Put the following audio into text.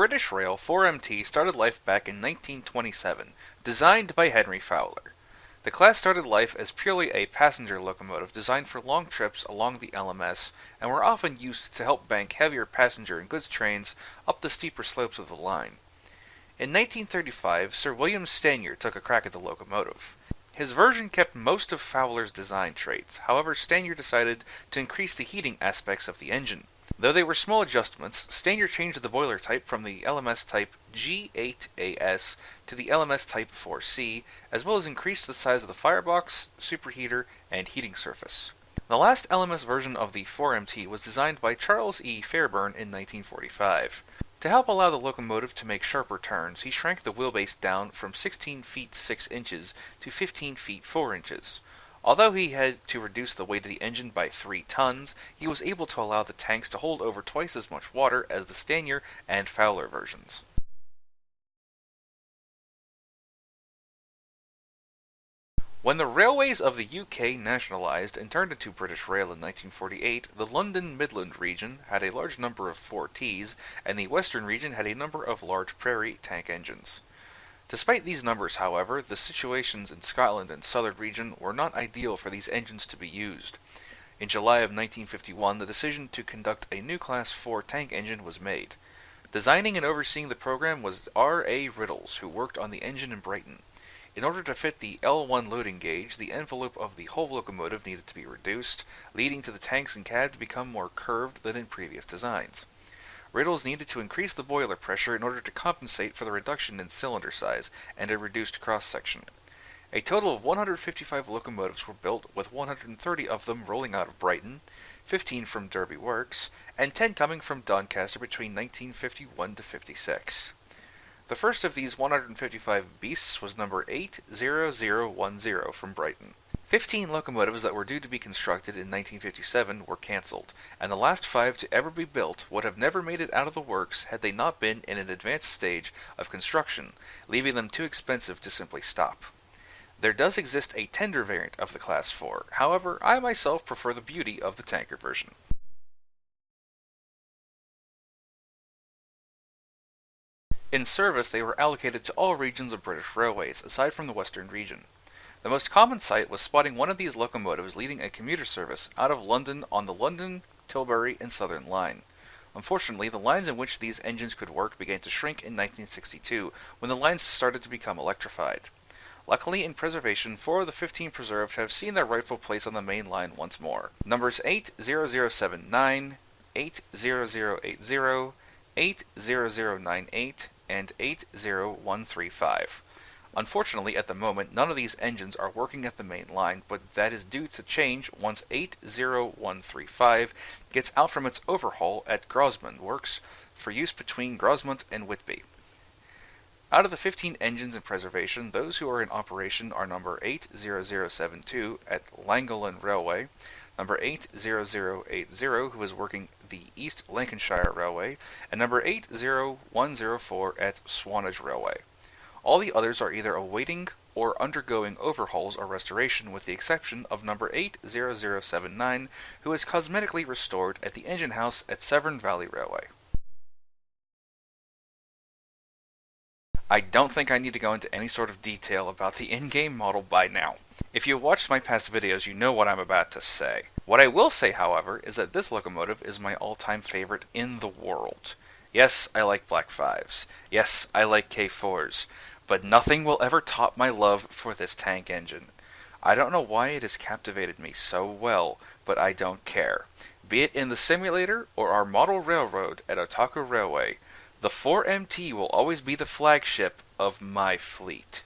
British Rail 4MT started life back in 1927, designed by Henry Fowler. The class started life as purely a passenger locomotive designed for long trips along the LMS and were often used to help bank heavier passenger and goods trains up the steeper slopes of the line. In 1935, Sir William Stanier took a crack at the locomotive. His version kept most of Fowler's design traits, however Stanier decided to increase the heating aspects of the engine. Though they were small adjustments, Stanier changed the boiler type from the LMS type G8AS to the LMS type 4C, as well as increased the size of the firebox, superheater, and heating surface. The last LMS version of the 4MT was designed by Charles E. Fairburn in 1945. To help allow the locomotive to make sharper turns, he shrank the wheelbase down from 16 feet 6 inches to 15 feet 4 inches. Although he had to reduce the weight of the engine by 3 tons, he was able to allow the tanks to hold over twice as much water as the Stanier and Fowler versions. When the railways of the UK nationalised and turned into British Rail in 1948, the London Midland region had a large number of 4Ts, and the Western region had a number of large Prairie tank engines. Despite these numbers, however, the situations in Scotland and Southern region were not ideal for these engines to be used. In July of 1951, the decision to conduct a new Class 4 tank engine was made. Designing and overseeing the program was R. A. Riddles, who worked on the engine in Brighton. In order to fit the L1 loading gauge, the envelope of the whole locomotive needed to be reduced, leading to the tanks and cab to become more curved than in previous designs. Riddles needed to increase the boiler pressure in order to compensate for the reduction in cylinder size and a reduced cross-section. A total of 155 locomotives were built, with 130 of them rolling out of Brighton, 15 from Derby Works, and 10 coming from Doncaster between 1951 to 56. The first of these 155 beasts was number 80010 from Brighton. 15 locomotives that were due to be constructed in 1957 were cancelled, and the last 5 to ever be built would have never made it out of the works had they not been in an advanced stage of construction, leaving them too expensive to simply stop. There does exist a tender variant of the Class 4, however, I myself prefer the beauty of the tanker version. In service, they were allocated to all regions of British Railways, aside from the Western region. The most common sight was spotting one of these locomotives leading a commuter service out of London on the London, Tilbury, and Southern Line. Unfortunately, the lines in which these engines could work began to shrink in 1962, when the lines started to become electrified. Luckily, in preservation, 4 of the 15 preserved have seen their rightful place on the main line once more. Numbers 80079, 80080, 80098, and 80135. Unfortunately, at the moment, none of these engines are working at the main line, but that is due to change once 80135 gets out from its overhaul at Grosmont Works for use between Grosmont and Whitby. Out of the 15 engines in preservation, those who are in operation are number 80072 at Llangollen Railway, number 80080, who is working the East Lancashire Railway, and number 80104 at Swanage Railway. All the others are either awaiting or undergoing overhauls or restoration, with the exception of number 80079, who is cosmetically restored at the engine house at Severn Valley Railway. I don't think I need to go into any sort of detail about the in-game model by now. If you watched my past videos, you know what I'm about to say. What I will say, however, is that this locomotive is my all-time favorite in the world. Yes, I like Black 5s. Yes, I like K4s. But nothing will ever top my love for this tank engine. I don't know why it has captivated me so well, but I don't care. Be it in the simulator or our model railroad at Otaku Railway, the 4MT will always be the flagship of my fleet.